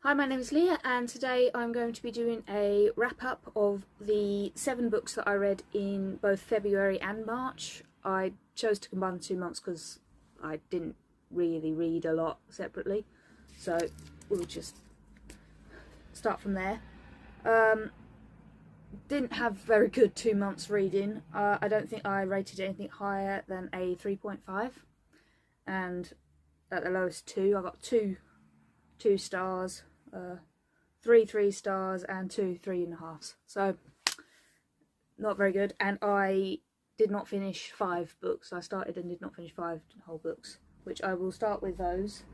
Hi, my name is Leah, and today I'm going to be doing a wrap-up of the 7 books that I read in both February and March. I chose to combine the 2 months because I didn't really read a lot separately, so we'll just start from there. Didn't have very good 2 months reading. I don't think I rated anything higher than a 3.5, and at the lowest 2, I got 2 stars, 3 3 stars, and 2 3.5. So not very good. And I did not finish 5 books. I started and did not finish 5 whole books, which I will start with those.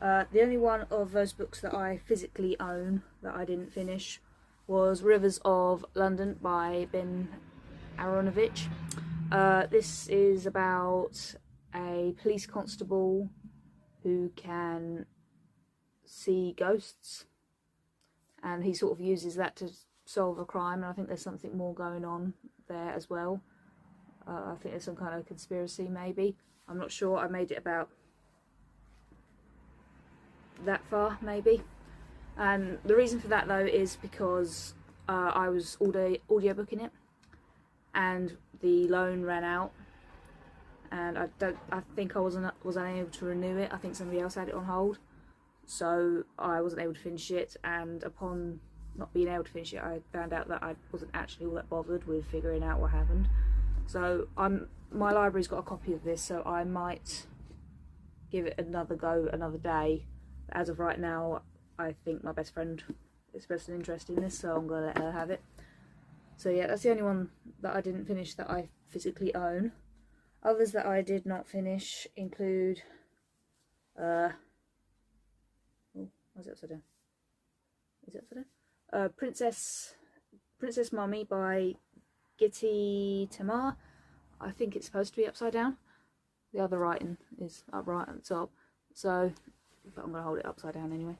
The only one of those books that I physically own that I didn't finish was Rivers of London by Ben Aaronovitch. This is about a police constable who can see ghosts, and he sort of uses that to solve a crime, and I think there's something more going on there as well. I think there's some kind of conspiracy, maybe. I'm not sure. I made it about that far, maybe. And the reason for that, though, is because I was audiobooking it, and the loan ran out, and I think I was unable to renew it. I think somebody else had it on hold, so I wasn't able to finish it. And upon not being able to finish it, I found out that I wasn't actually all that bothered with figuring out what happened. So my library's got a copy of this, so I might give it another go another day. But as of right now, I think my best friend expressed an interest in this, so I'm going to let her have it. So yeah, that's the only one that I didn't finish that I physically own. Others that I did not finish include oh, why is it upside down? Is it upside down? Princess Mummy by Giti Tamar. I think it's supposed to be upside down. The other writing is upright at the top, so but I'm going to hold it upside down anyway.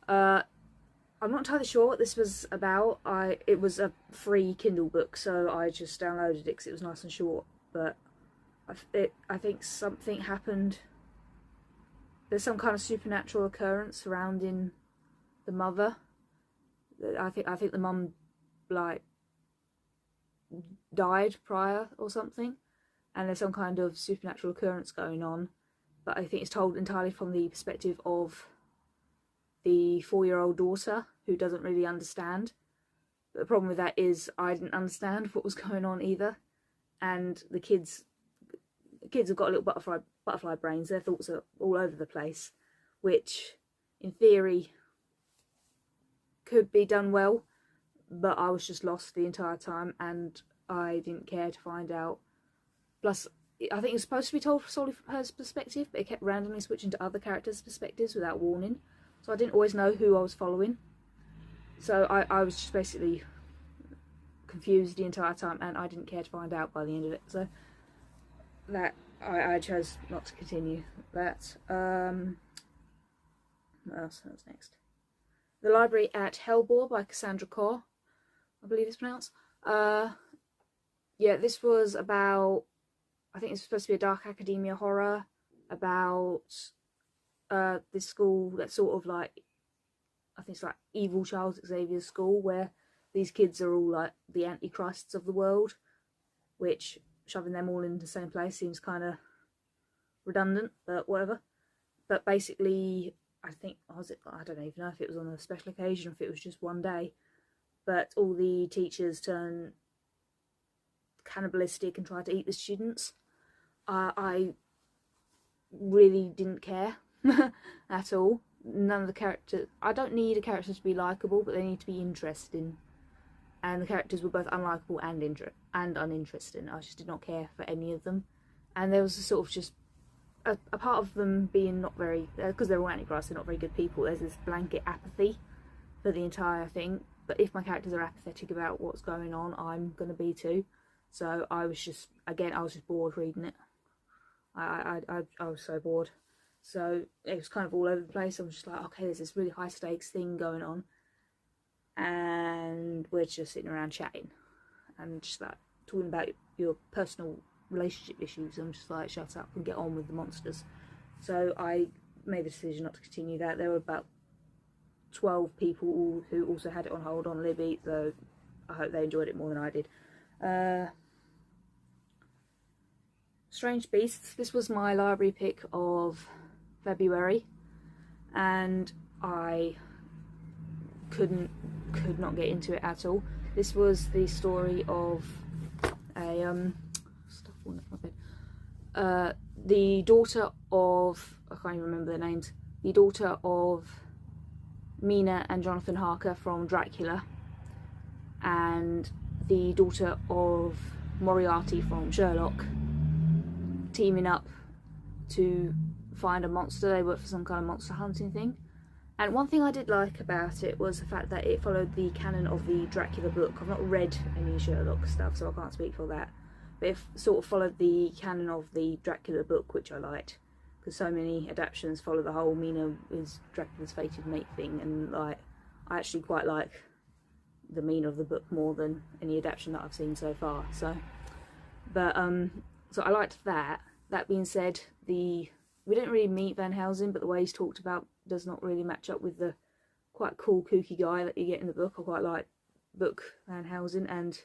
I'm not entirely sure what this was about. It was a free Kindle book, so I just downloaded it because it was nice and short. But I think something happened. There's some kind of supernatural occurrence surrounding the mother. I think the mum like died prior or something, and there's some kind of supernatural occurrence going on. But I think it's told entirely from the perspective of the 4-year-old daughter, who doesn't really understand. But the problem with that is I didn't understand what was going on either, and the kids have got little butterfly brains. Their thoughts are all over the place, which in theory could be done well, but I was just lost the entire time, and I didn't care to find out. Plus, I think it was supposed to be told solely from her perspective, but it kept randomly switching to other characters' perspectives without warning, so I didn't always know who I was following. So I was just basically confused the entire time, and I didn't care to find out by the end of it. So that I chose not to continue that. What else? What's next? The Library at Hellbore by Cassandra Khaw, I believe it's pronounced. Yeah, this was about, I think it's supposed to be a dark academia horror about this school that's sort of like, I think it's like evil Charles Xavier's school, where these kids are all like the antichrists of the world, which shoving them all in the same place seems kind of redundant, but whatever. But basically, I don't even know if it was on a special occasion or if it was just one day, but all the teachers turn cannibalistic and try to eat the students. I really didn't care at all. None of the characters, I don't need a character to be likeable, but they need to be interesting, and the characters were both unlikable and uninteresting. I just did not care for any of them, and there was a sort of just a part of them being not very, because they're all antichrists, they're not very good people. There's this blanket apathy for the entire thing, but if my characters are apathetic about what's going on, I'm going to be too. So I was just bored reading it. I was so bored. So it was kind of all over the place. I was just like, okay, there's this really high stakes thing going on, and we're just sitting around chatting and just like talking about your personal relationship issues. I'm just like, shut up and get on with the monsters. So I made the decision not to continue that. There were about 12 people who also had it on hold on Libby, so I hope they enjoyed it more than I did. Strange Beasts, this was my library pick of February, and I could not get into it at all. This was the story of a the daughter of, I can't even remember their names, the daughter of Mina and Jonathan Harker from Dracula, and the daughter of Moriarty from Sherlock, teaming up to find a monster. They worked for some kind of monster hunting thing. And one thing I did like about it was the fact that it followed the canon of the Dracula book. I've not read any Sherlock stuff, so I can't speak for that. But it sort of followed the canon of the Dracula book, which I liked. Because so many adaptations follow the whole Mina is Dracula's fated mate thing. And like, I actually quite like the Mina of the book more than any adaptation that I've seen so far. So I liked that. That being said, we didn't really meet Van Helsing, but the way he's talked about does not really match up with the quite cool, kooky guy that you get in the book. I quite like Book Van Helsing, and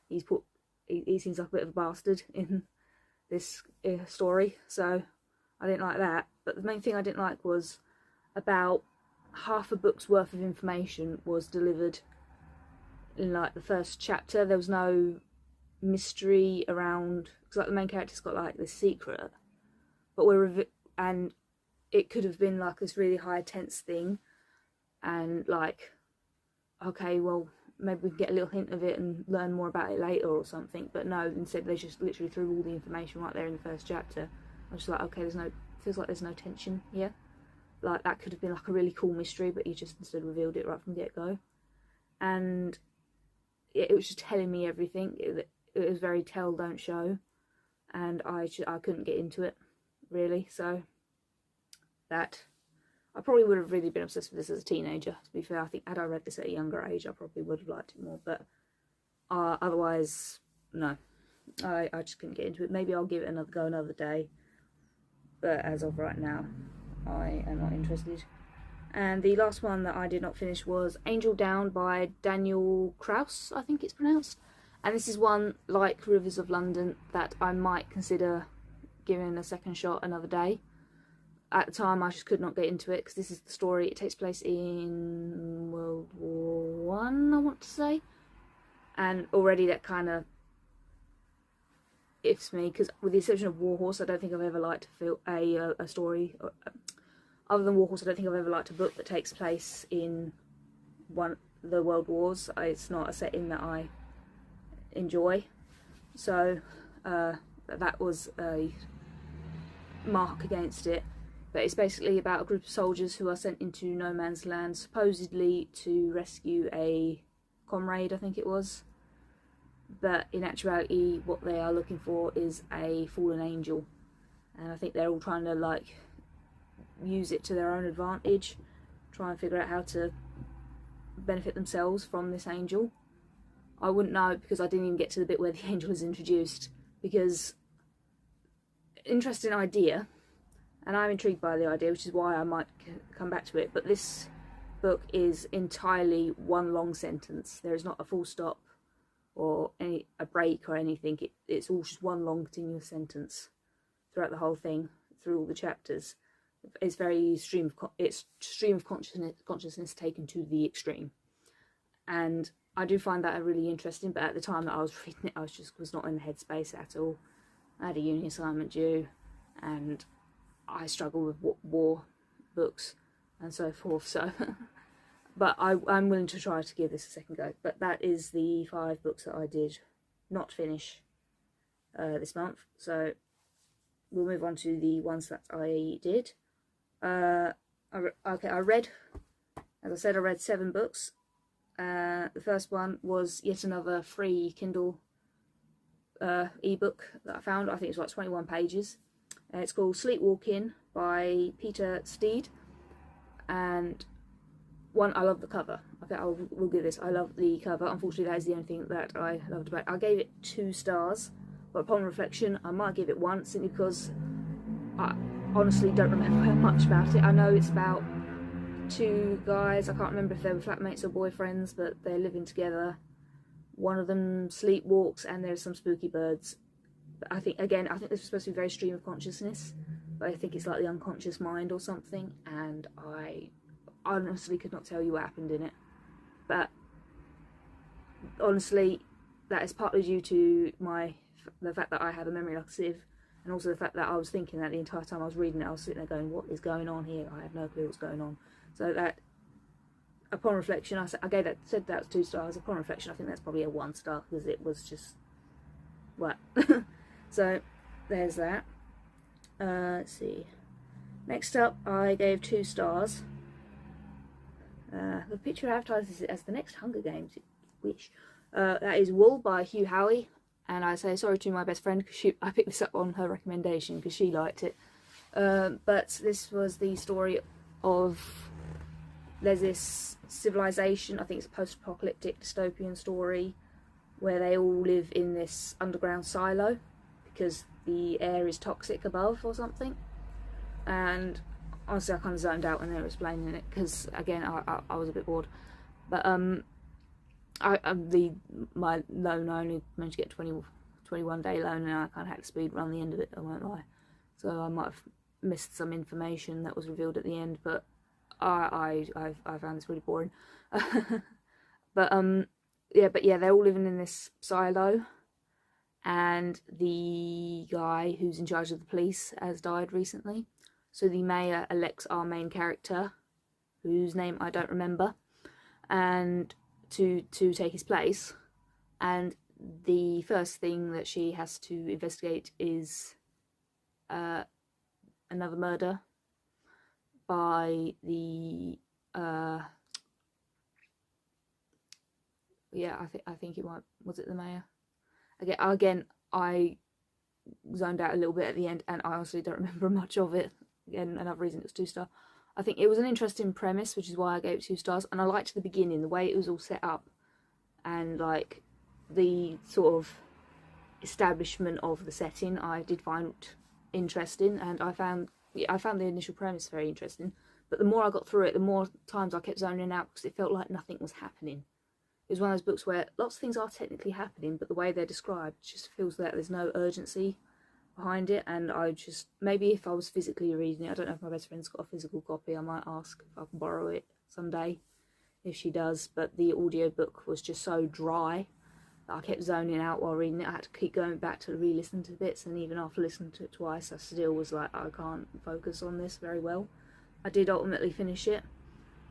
he seems like a bit of a bastard in this story, so I didn't like that. But the main thing I didn't like was about half a book's worth of information was delivered in like the first chapter. There was no mystery around, because like the main character's got like this secret, but and it could have been like this really high tense thing, and like, okay, well maybe we can get a little hint of it and learn more about it later or something. But no, instead they just literally threw all the information right there in the first chapter. I was just like, okay, feels like there's no tension here. Like that could have been like a really cool mystery, but you just instead revealed it right from the get-go. And it was just telling me everything. It was very tell, don't show, and I couldn't get into it really. So that, I probably would have really been obsessed with this as a teenager, to be fair. I think had I read this at a younger age, I probably would have liked it more, but otherwise, no. I just couldn't get into it. Maybe I'll give it another go another day, but as of right now, I am not interested. And the last one that I did not finish was Angel Down by Daniel Kraus, I think it's pronounced. And this is one, like Rivers of London, that I might consider giving a second shot another day. At the time, I just could not get into it, because this is the story. It takes place in World War I want to say. And already that kind of ifs me, because with the exception of Warhorse, I don't think I've ever liked a story. Other than Warhorse, I don't think I've ever liked a book that takes place in the World Wars. It's not a setting that I enjoy. So that was a mark against it. But it's basically about a group of soldiers who are sent into no man's land, supposedly to rescue a comrade, I think it was. But in actuality, what they are looking for is a fallen angel. And I think they're all trying to like use it to their own advantage, try and figure out how to benefit themselves from this angel. I wouldn't know, because I didn't even get to the bit where the angel is introduced, because interesting idea, and I'm intrigued by the idea, which is why I might come back to it. But this book is entirely one long sentence. There is not a full stop or a break or anything. It's all just one long continuous sentence throughout the whole thing, through all the chapters. It's very stream of consciousness taken to the extreme, and I do find that really interesting. But at the time that I was reading it, I was not in the headspace at all. I had a uni assignment due, and I struggle with war books and so forth. So, but I'm willing to try to give this a second go. But that is the 5 books that I did not finish this month. So we'll move on to the ones that I did. I read, as I said, I read 7 books. The first one was yet another free Kindle ebook that I found. I think it's like 21 pages. It's called Sleepwalking by Peter Steed. And I love the cover. Okay, we'll give this. I love the cover. Unfortunately, that is the only thing that I loved about it. I gave it 2 stars, but upon reflection, I might give it 1, simply because I honestly don't remember much about it. I know it's about two guys. I can't remember if they were flatmates or boyfriends, but they're living together. One of them sleepwalks, and there's some spooky birds. But I think this was supposed to be very stream of consciousness, but I think it's like the unconscious mind or something, and I honestly could not tell you what happened in it. But honestly, that is partly due to the fact that I have a memory like a sieve, and also the fact that I was thinking that the entire time I was reading it, I was sitting there going, what is going on here? I have no clue what's going on. So that, upon reflection, said that was 2 stars. Upon reflection, I think that's probably a 1 star, because it was just, what? So, there's that. Let's see. Next up, I gave 2 stars. The picture advertises it as the next Hunger Games. Wish. That is Wool by Hugh Howey, and I say sorry to my best friend because I picked this up on her recommendation because she liked it. But this was the story of, there's this civilization, I think it's a post-apocalyptic dystopian story, where they all live in this underground silo because the air is toxic above or something. And honestly, I kind of zoned out when they were explaining it because, again, I was a bit bored. But my loan, I only managed to get 21 day loan, and I kind of had to speed run the end of it, I won't lie. So I might have missed some information that was revealed at the end, but I found this really boring. But yeah, they're all living in this silo, and the guy who's in charge of the police has died recently. So the mayor elects our main character, whose name I don't remember, and to take his place. And the first thing that she has to investigate is another murder by the I think it was it the mayor? Again, I zoned out a little bit at the end, and I honestly don't remember much of it. Again, another reason it's 2 star. I think it was an interesting premise, which is why I gave it 2 stars, and I liked the beginning, the way it was all set up, and like the sort of establishment of the setting I did find interesting, and I found the initial premise very interesting. But the more I got through it, the more times I kept zoning out because it felt like nothing was happening. It was one of those books where lots of things are technically happening, but the way they're described just feels like there's no urgency behind it. And I just, maybe if I was physically reading it, I don't know if my best friend's got a physical copy, I might ask if I can borrow it someday, if she does. But the audiobook was just so dry that I kept zoning out while reading it. I had to keep going back to re-listen to bits, and even after listening to it twice, I still was like, I can't focus on this very well. I did ultimately finish it,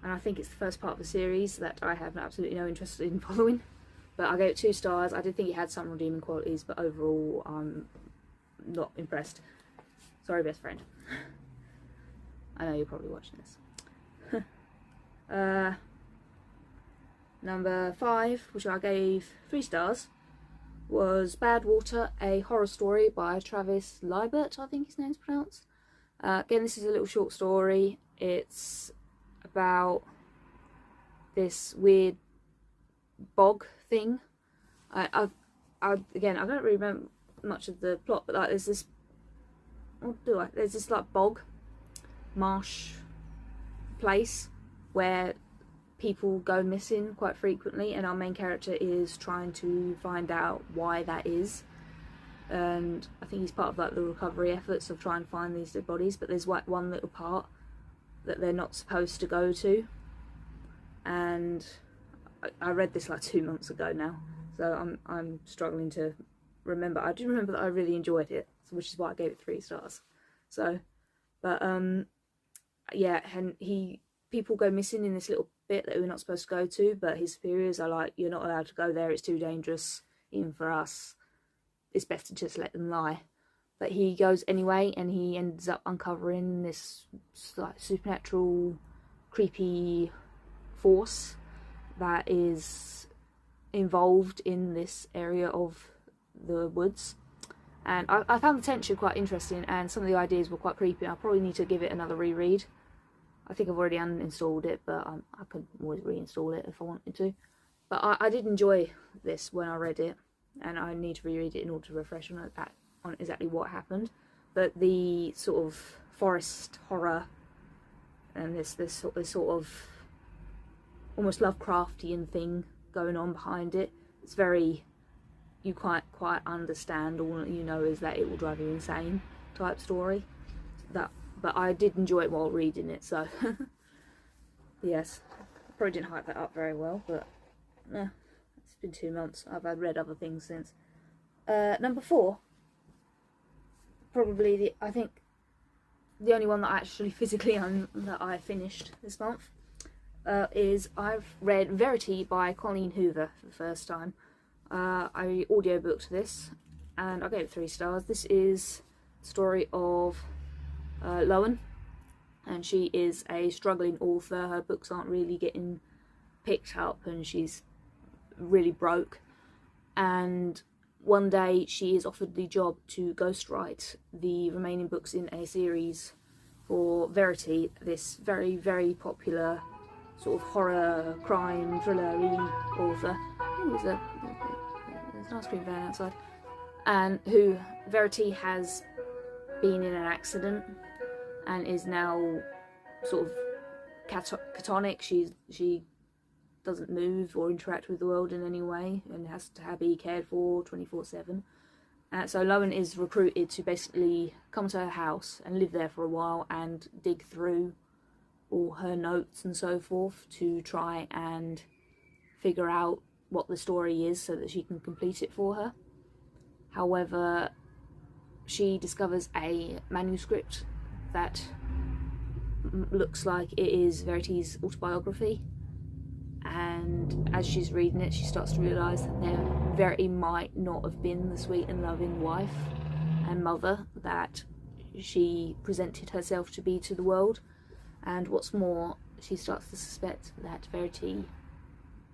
and I think it's the first part of the series that I have absolutely no interest in following. But I gave it 2 stars. I did think it had some redeeming qualities, but overall I'm not impressed. Sorry, best friend. I know you're probably watching this. Number 5, which I gave 3 stars, was Bad Water, a horror story by Travis Liebert, I think his name's pronounced. Again, this is a little short story. It's about this weird bog thing. I don't really remember much of the plot, but like there's this, there's this like bog, marsh place where people go missing quite frequently, and our main character is trying to find out why that is. And I think he's part of like the recovery efforts of trying to find these dead bodies, but there's like one little part that they're not supposed to go to, and I read this like 2 months ago now, so I'm struggling to remember. I do remember that I really enjoyed it, which is why I gave it 3 stars. So, but yeah, and people go missing in this little bit that we're not supposed to go to, but his superiors are like, you're not allowed to go there, it's too dangerous even for us, it's best to just let them lie. But he goes anyway, and he ends up uncovering this like supernatural, creepy force that is involved in this area of the woods. And I found the tension quite interesting, and some of the ideas were quite creepy. I probably need to give it another reread. I think I've already uninstalled it, but I could always reinstall it if I wanted to. But I did enjoy this when I read it, and I need to reread it in order to refresh on exactly what happened. But the sort of forest horror and this sort of almost Lovecraftian thing going on behind it. It's very, you quite understand, all you know is that it will drive you insane type story. But I did enjoy it while reading it, so yes, probably didn't hype that up very well, but yeah, it's been 2 months. I've read other things since. Number 4, probably I think the only one that I actually physically own that I finished this month, is I've read Verity by Colleen Hoover for the first time. I audiobooked this and I gave it 3 stars. This is the story of Lowen, and she is a struggling author. Her books aren't really getting picked up and she's really broke, and one day she is offered the job to ghostwrite the remaining books in a series for Verity, this very, very popular sort of horror, crime, thriller-y author. There's an ice cream van outside. And who, Verity has been in an accident and is now sort of catatonic. She doesn't move or interact with the world in any way and has to be cared for 24/7. So Lowen is recruited to basically come to her house and live there for a while and dig through all her notes and so forth to try and figure out what the story is so that she can complete it for her. However, she discovers a manuscript that looks like it is Verity's autobiography, and as she's reading it she starts to realise that Verity might not have been the sweet and loving wife and mother that she presented herself to be to the world. And what's more, she starts to suspect that Verity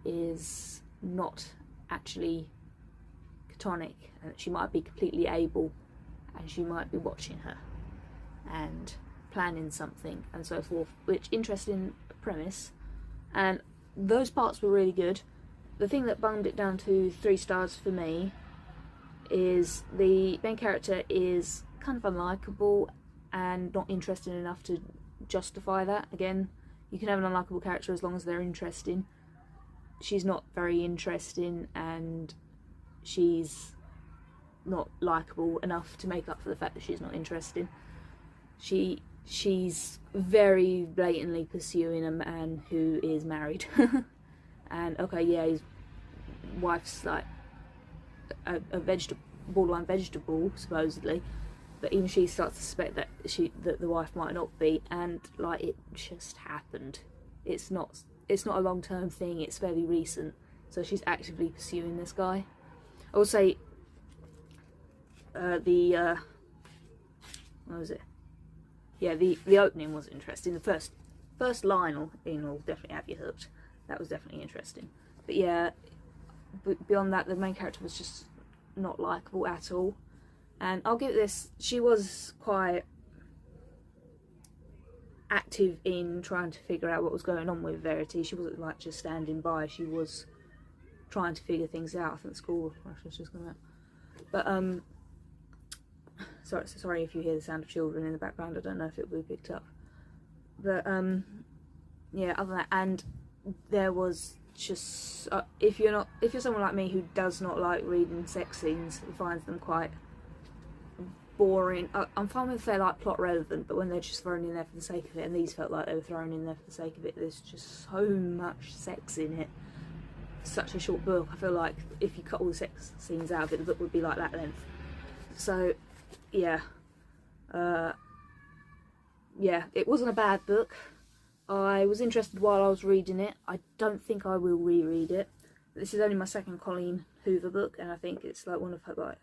is not actually catatonic, and that she might be completely able, and she might be watching her and planning something and so forth, which interesting premise, and those parts were really good. The thing that bunged it down to 3 stars for me is the main character is kind of unlikable and not interesting enough to justify that. Again, you can have an unlikable character as long as they're interesting. She's not very interesting and she's not likeable enough to make up for the fact that she's not interesting. She's very blatantly pursuing a man who is married. And okay, yeah, his wife's like a borderline vegetable supposedly, but even she starts to suspect that the wife might not be, and like it just happened. It's not a long-term thing, it's fairly recent, so she's actively pursuing this guy. I will say what was it? Yeah, the opening was interesting. The first line will definitely have you hooked. That was definitely interesting. But yeah, beyond that, the main character was just not likeable at all. And I'll give this, she was quite active in trying to figure out what was going on with Verity. She wasn't like just standing by, she was trying to figure things out. I think the school rush was just coming out. But sorry if you hear the sound of children in the background, I don't know if it will be picked up. But yeah, other than that, and there was just if you're someone like me who does not like reading sex scenes, who finds them quite boring, I'm fine if they're like plot relevant, but when they're just thrown in there for the sake of it, and these felt like they were thrown in there for the sake of it, there's just so much sex in it. Such a short book, I feel like if you cut all the sex scenes out of it, the book would be like that length. So yeah, yeah, it wasn't a bad book. I was interested while I was reading it. I don't think I will reread it. This is only my second Colleen Hoover book, and I think it's like one of her, like,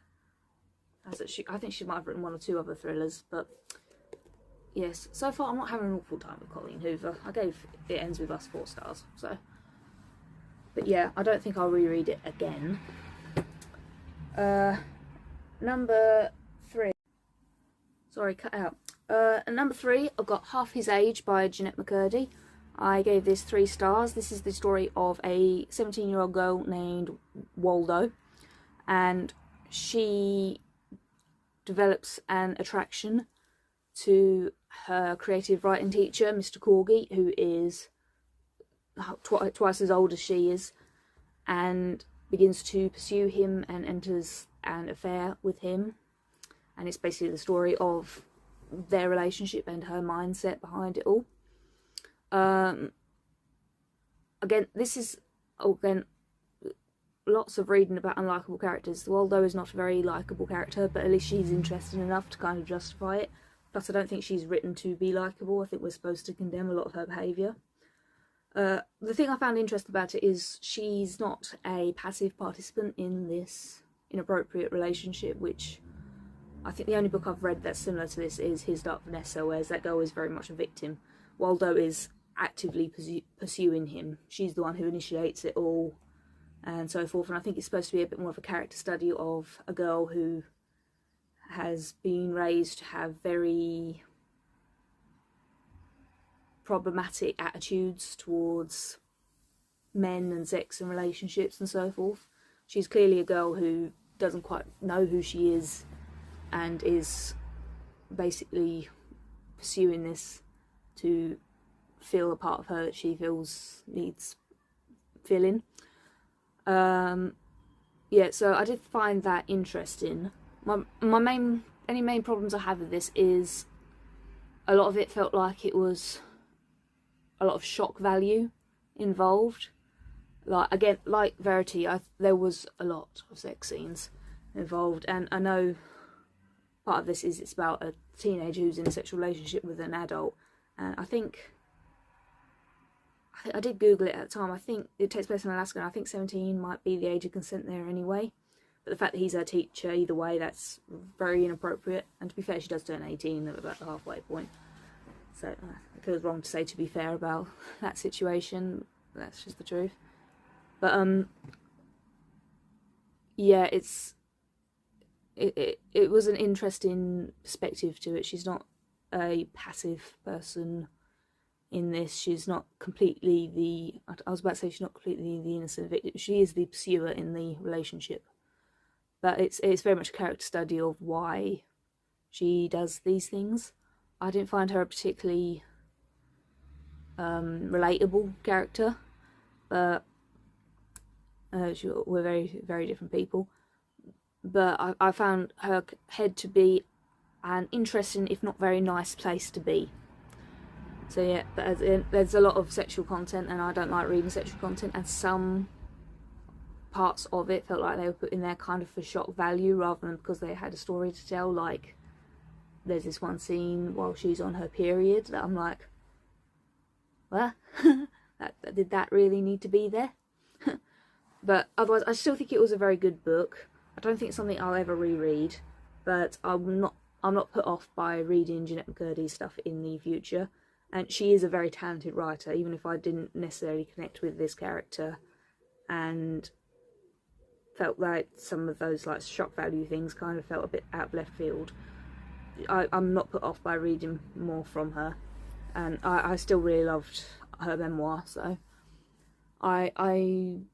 I think she might have written 1 or 2 other thrillers, but yes, so far I'm not having an awful time with Colleen Hoover. I gave It Ends With Us 4 stars, so. But yeah, I don't think I'll reread it again. Number 3. Sorry, cut out. Number 3, I've got Half His Age by Jennette McCurdy. I gave this 3 stars. This is the story of a 17-year-old girl named Waldo, and she develops an attraction to her creative writing teacher, Mr. Corgi, who is twice as old as she is, and begins to pursue him and enters an affair with him. And it's basically the story of their relationship and her mindset behind it all. Again, this is lots of reading about unlikable characters. Waldo is not a very likeable character, but at least she's interesting enough to kind of justify it. Plus, I don't think she's written to be likeable. I think we're supposed to condemn a lot of her behaviour. The thing I found interesting about it is she's not a passive participant in this inappropriate relationship, which I think the only book I've read that's similar to this is His Dark Vanessa, whereas that girl is very much a victim. Waldo is actively pursuing him. She's the one who initiates it all and so forth, and I think it's supposed to be a bit more of a character study of a girl who has been raised to have very problematic attitudes towards men and sex and relationships and so forth. She's clearly a girl who doesn't quite know who she is and is basically pursuing this to feel a part of her that she feels needs filling. Yeah, so I did find that interesting. Any main problems I have with this is a lot of it felt like it was a lot of shock value involved. Like, again, like Verity, there was a lot of sex scenes involved, and I know part of this is it's about a teenager who's in a sexual relationship with an adult, and I did Google it at the time. I think it takes place in Alaska, and I think 17 might be the age of consent there anyway. But the fact that he's her teacher, either way, that's very inappropriate. And to be fair, she does turn 18 at about the halfway point. So it feels wrong to say to be fair about that situation. That's just the truth. But yeah, it was an interesting perspective to it. She's not a passive person in this. She's not completely I was about to say she's not completely the innocent victim. She is the pursuer in the relationship. But it's very much a character study of why she does these things. I didn't find her a particularly relatable character, but we're very, very different people. But I found her head to be an interesting, if not very nice, place to be. So yeah, but there's a lot of sexual content, and I don't like reading sexual content, and some parts of it felt like they were put in there kind of for shock value rather than because they had a story to tell. Like, there's this one scene while she's on her period that I'm like, what? Did that really need to be there? But otherwise, I still think it was a very good book. I don't think it's something I'll ever reread, but I'm not put off by reading Jennette McCurdy's stuff in the future. And she is a very talented writer, even if I didn't necessarily connect with this character and felt like some of those like shock value things kind of felt a bit out of left field. I'm not put off by reading more from her, and I still really loved her memoir. So I'm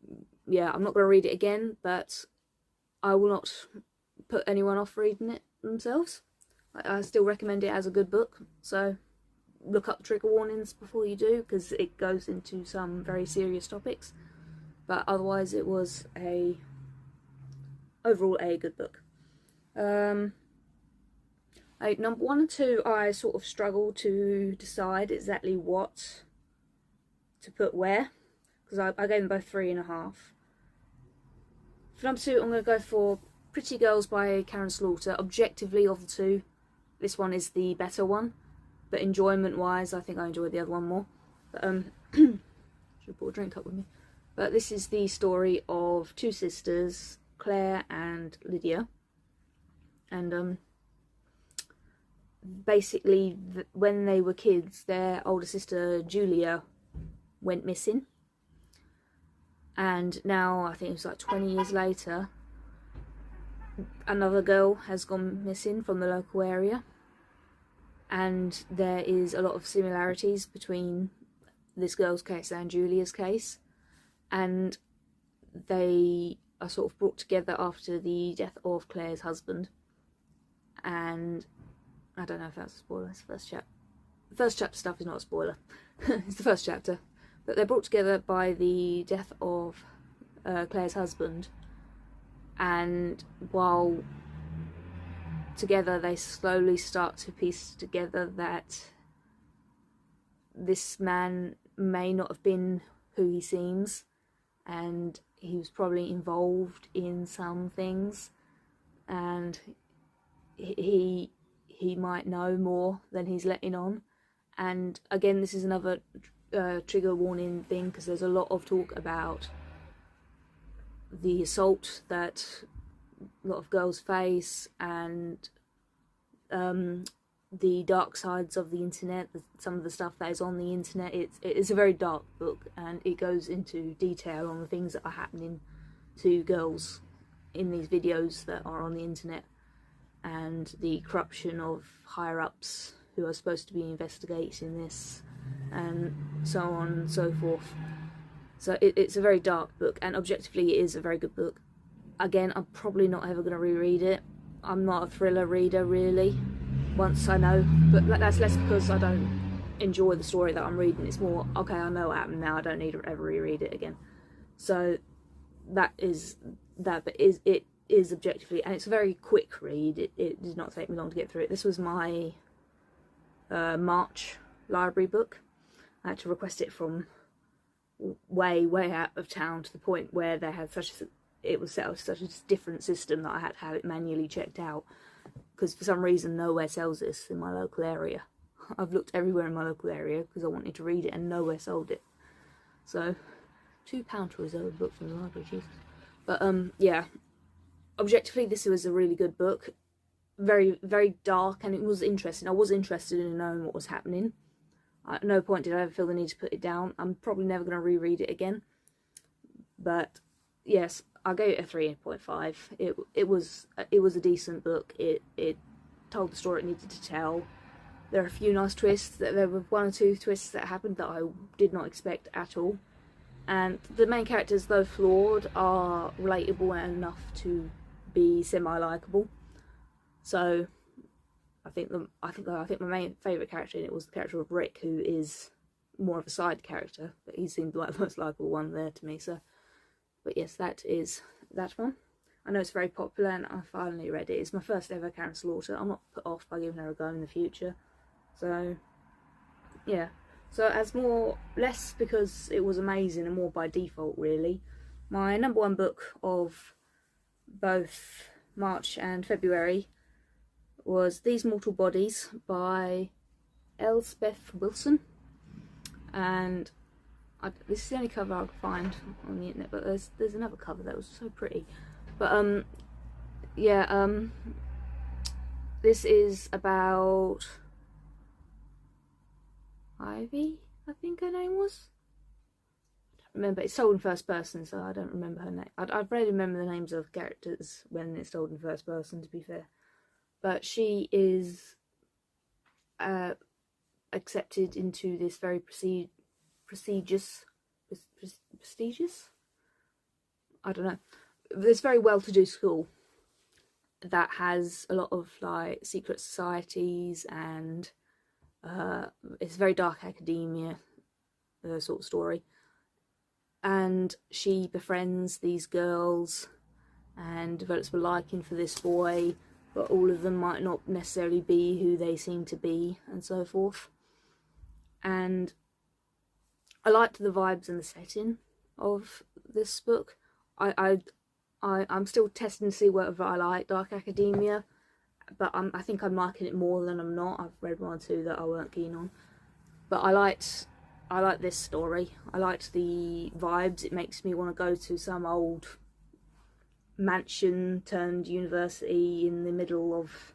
not going to read it again, but I will not put anyone off reading it themselves. I still recommend it as a good book. So look up the trigger warnings before you do, because it goes into some very serious topics. But otherwise, it was overall a good book. Number 1 and 2, I sort of struggle to decide exactly what to put where, because I gave them both 3.5. For number 2, I'm going to go for Pretty Girls by Karen Slaughter. Objectively, of the two, this one is the better one, but enjoyment wise, I think I enjoyed the other one more. But should have brought a drink up with me. But this is the story of two sisters, Claire and Lydia, and basically when they were kids, their older sister Julia went missing, and now I think it was like 20 years later, another girl has gone missing from the local area, and there is a lot of similarities between this girl's case and Julia's case, and they are sort of brought together after the death of Claire's husband, and I don't know if that's a spoiler. It's the first chapter. The first chapter stuff is not a spoiler. It's the first chapter. But they're brought together by the death of Claire's husband, and while together they slowly start to piece together that this man may not have been who he seems, and he was probably involved in some things, and he might know more than he's letting on. And again, this is another trigger warning thing, because there's a lot of talk about the assault that a lot of girls face, and the dark sides of the internet, some of the stuff that is on the internet. It's a very dark book, and it goes into detail on the things that are happening to girls in these videos that are on the internet, and the corruption of higher-ups who are supposed to be investigating this, and so on and so forth. So it's a very dark book, and objectively it is a very good book. Again, I'm probably not ever going to reread it. I'm not a thriller reader, really, once I know, but that's less because I don't enjoy the story that I'm reading. It's more, okay, I know what happened now, I don't need to ever reread it again. So that is that, but it is objectively, and it's a very quick read. It did not take me long to get through it. This was my March library book. I had to request it from way out of town, to the point where they had it was set up such a different system that I had to have it manually checked out, because for some reason nowhere sells this in my local area. I've looked everywhere in my local area because I wanted to read it, and nowhere sold it. So £2 for a Zoe book from the library, Jesus. But yeah, objectively this was a really good book. Very, very dark, and it was interesting. I was interested in knowing what was happening. At no point did I ever feel the need to put it down. I'm probably never going to reread it again. But yes, I gave it a 3.5. It was a decent book. It told the story it needed to tell. There are a few nice twists. There were one or two twists that happened that I did not expect at all. And the main characters, though flawed, are relatable enough to be semi-likeable. So I think my main favourite character in it was the character of Rick, who is more of a side character, but he seemed like the most likeable one there to me. So, but yes, that is that one. I know it's very popular, and I finally read it. It's my first ever Karin Slaughter. I'm not put off by giving her a go in the future. So yeah, so as less because it was amazing, and more by default really. My number one book of both March and February was These Mortal Bodies by Elspeth Wilson, and this is the only cover I could find on the internet, but there's another cover that was so pretty. But yeah, this is about Ivy, I think her name was. I don't remember. It's told in first person, so I don't remember her name. I barely remember the names of characters when it's told in first person, to be fair. But she is accepted into this very prestigious, I don't know, this very well-to-do school that has a lot of like secret societies, and it's very dark academia sort of story. And she befriends these girls and develops a liking for this boy, but all of them might not necessarily be who they seem to be, and so forth. And I liked the vibes and the setting of this book. I'm still testing to see whether I like dark academia, but I think I'm liking it more than I'm not. I've read one or two that I weren't keen on, but I liked this story. I liked the vibes. It makes me want to go to some old mansion turned university in the middle of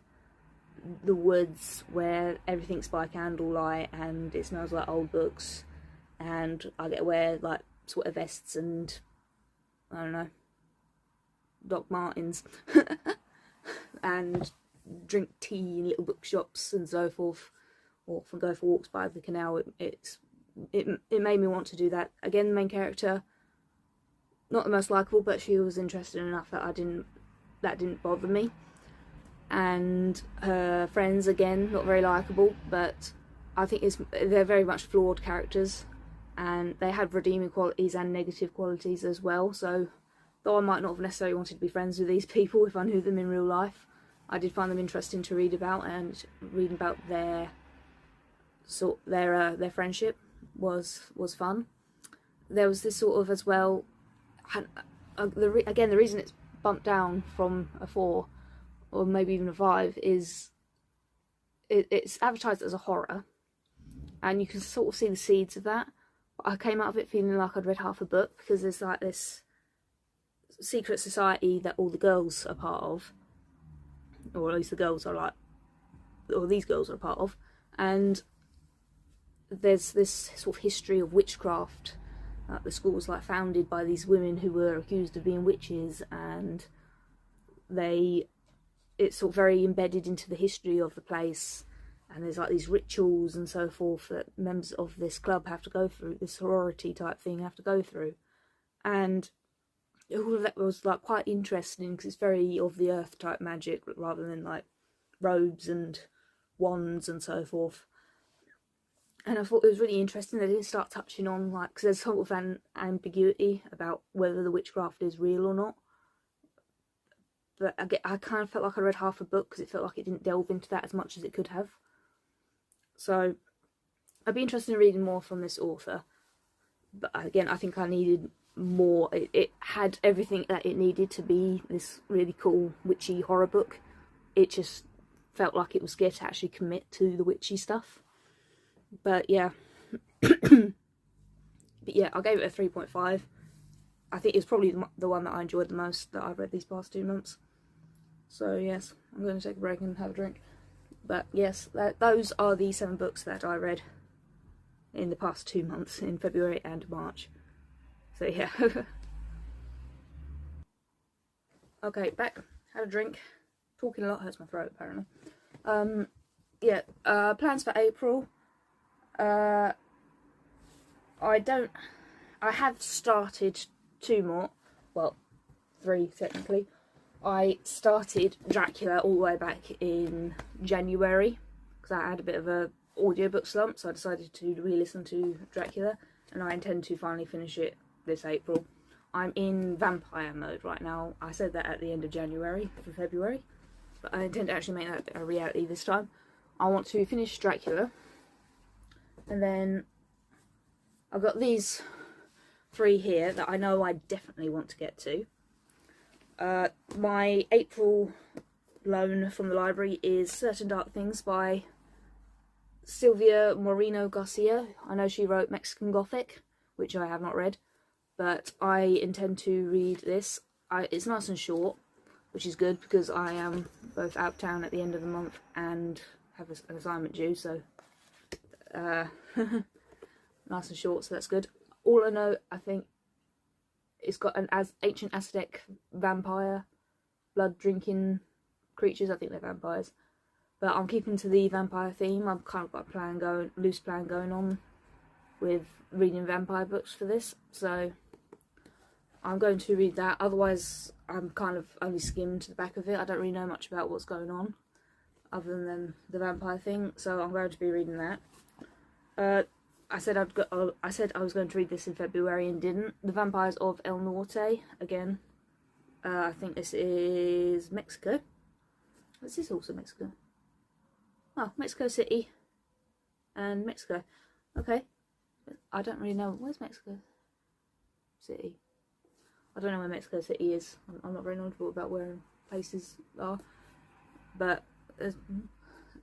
the woods where everything's by candlelight and it smells like old books, and I get to wear like sweater vests and I don't know, Doc Martens and drink tea in little bookshops and so forth, or go for walks by the canal. It made me want to do that. Again, the main character, not the most likeable, but she was interesting enough that that didn't bother me. and her friends, again, not very likeable, but I think they're very much flawed characters, and they had redeeming qualities and negative qualities as well. So though I might not have necessarily wanted to be friends with these people if I knew them in real life, I did find them interesting to read about, and reading about their friendship was fun. There was this sort of, as well, again, the reason it's bumped down from a 4 or maybe even a 5 is it's advertised as a horror, and you can sort of see the seeds of that. But I came out of it feeling like I'd read half a book, because there's like this secret society that all the girls are part of, or at least the girls are like, or these girls are a part of, and there's this sort of history of witchcraft. The school was like founded by these women who were accused of being witches, and it's sort of very embedded into the history of the place, and there's like these rituals and so forth that members of this club have to go through, this sorority type thing have to go through, and all of that was like quite interesting, because it's very of the earth type magic rather than like robes and wands and so forth. And I thought it was really interesting. They didn't start touching on, like, because there's sort of an ambiguity about whether the witchcraft is real or not. But I kind of felt like I read half a book, because it felt like it didn't delve into that as much as it could have. So I'd be interested in reading more from this author. But again, I think I needed more. It had everything that it needed to be this really cool witchy horror book. It just felt like it was scared to actually commit to the witchy stuff. But yeah, I gave it a 3.5. I think it's probably the one that I enjoyed the most that I've read these past 2 months. So yes, I'm going to take a break and have a drink. But yes, those are the 7 books that I read in the past 2 months, in February and March. So yeah. Okay, back, had a drink. Talking a lot hurts my throat, apparently. Plans for April. I have started 2 more, well, 3 technically. I started Dracula all the way back in January, because I had a bit of a audiobook slump, so I decided to re-listen to Dracula, and I intend to finally finish it this April. I'm in vampire mode right now. I said that at the end of January for February, but I intend to actually make that a reality this time. I want to finish Dracula, and then I've got these 3 here that I know I definitely want to get to. My April loan from the library is Certain Dark Things by Silvia Moreno Garcia. I know she wrote Mexican Gothic, which I have not read, but I intend to read this. It's nice and short, which is good, because I am both out of town at the end of the month and have an assignment due, so nice and short, so that's good. All I know, I think, it's got an ancient Aztec vampire, blood drinking creatures. I think they're vampires, but I'm keeping to the vampire theme. I've kind of got a loose plan going on with reading vampire books for this, so I'm going to read that. Otherwise, I'm kind of only skimmed the back of it. I don't really know much about what's going on other than the vampire thing, so I'm going to be reading that. I said I was going to read this in February and didn't. The Vampires of El Norte, again. I think this is Mexico. Is this also Mexico? Oh, Mexico City and Mexico. Okay. I don't really know. Where's Mexico City? I don't know where Mexico City is. I'm not very knowledgeable about where places are. But, I'm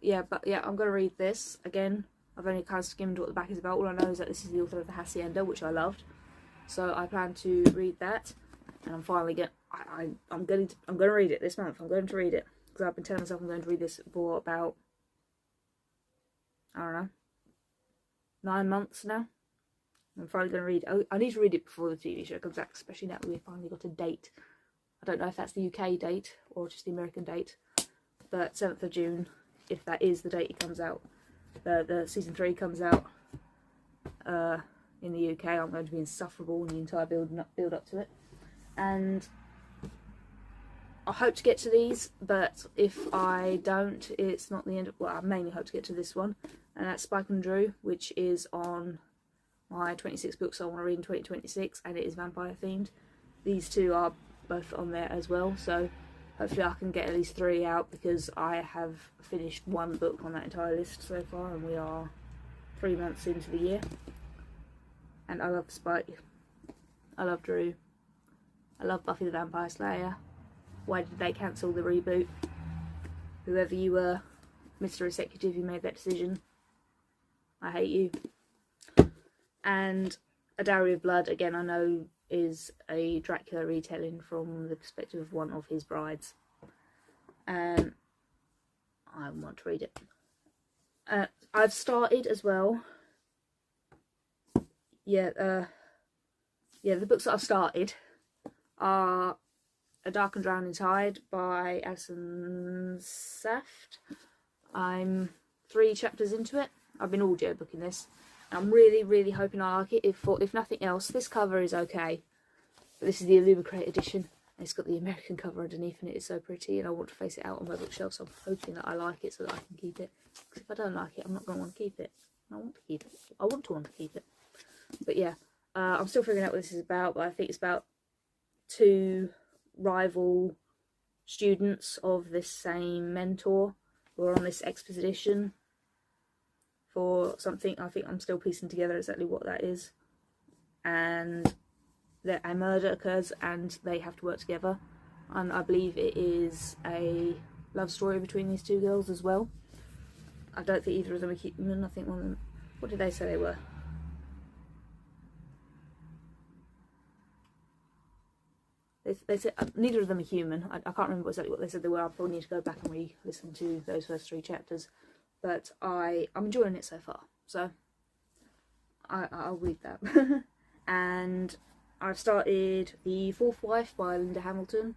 going to read this again. I've only kind of skimmed what the back is about. All I know is that this is the author of The Hacienda, which I loved. So I plan to read that, and I'm finally I'm going to read it this month. I'm going to read it, because I've been telling myself I'm going to read this for about, I don't know, 9 months now. I'm finally going to read it. I need to read it before the TV show comes out, especially now that we've finally got a date. I don't know if that's the UK date or just the American date, but 7th of June, if that is the date it comes out. The season 3 comes out in the UK. I'm going to be insufferable in the entire build up to it, and I hope to get to these, but if I don't, it's not the end of, well, I mainly hope to get to this one, and that's Spike and Drew, which is on my 26 books I want to read in 2026, and it is vampire themed. These two are both on there as well, so hopefully I can get at least 3 out, because I have finished 1 book on that entire list so far, and we are 3 months into the year. And I love Spike, I love Drew, I love Buffy the Vampire Slayer. Why did they cancel the reboot? Whoever you were, Mr. Executive, who made that decision, I hate you. And A Dowry of Blood, again, I know is a Dracula retelling from the perspective of one of his brides. I want to read it. I've started as well. The books that I've started are A Dark and Drowning Tide by Alison Saft. I'm 3 chapters into it. I've been audiobooking this. I'm really hoping I like it. If nothing else, this cover is okay. But this is the Illumicrate edition. And it's got the American cover underneath, and it is so pretty, and I want to face it out on my bookshelf, so I'm hoping that I like it so that I can keep it. Because if I don't like it, I'm not going to want to keep it. I want to keep it. I want to keep it. But yeah, I'm still figuring out what this is about, but I think it's about 2 rival students of this same mentor who are on this expedition for something. I think I'm still piecing together exactly what that is. And a murder occurs and they have to work together. And I believe it is a love story between these 2 girls as well. I don't think either of them are human. I think one of them... What did they say they were? They said neither of them are human. I can't remember exactly what they said they were. I'll probably need to go back and re-listen to those first 3 chapters. But I'm enjoying it so far. So I'll read that. And I've started The Fourth Wife by Linda Hamilton.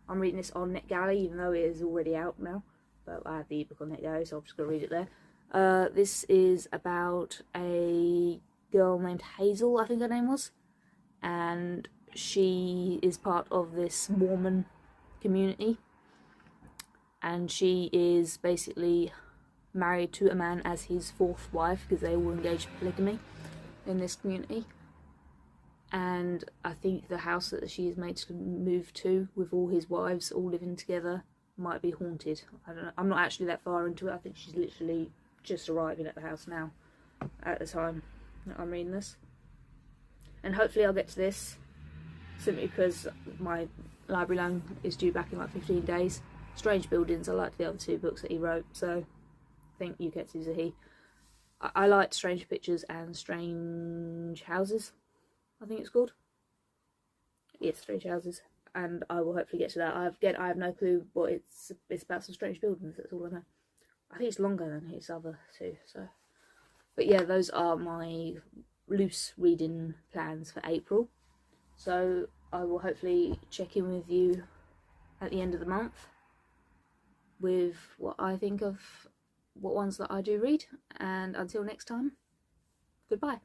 I'm reading this on NetGalley, even though it is already out now. But I have the ebook on NetGalley, so I'm just going to read it there. This is about a girl named Hazel, I think her name was. And she is part of this Mormon community. And she is basically married to a man as his 4th wife, because they all engage in polygamy in this community. And I think the house that she is made to move to with all his wives all living together might be haunted. I don't know. I'm not actually that far into it. I think she's literally just arriving at the house now at the time that I'm reading this. And hopefully I'll get to this, simply because my library loan is due back in like 15 days. Strange Buildings, I liked the other 2 books that he wrote, so I think Uketsu's a he. I liked Strange Pictures and Strange Houses, I think it's called. Yes, Strange Houses. And I will hopefully get to that. I have no clue what it's about. Some strange buildings, that's all I know. I think it's longer than his other 2, so. But yeah, those are my loose reading plans for April. So I will hopefully check in with you at the end of the month with what I think of what ones that I do read. And until next time, goodbye.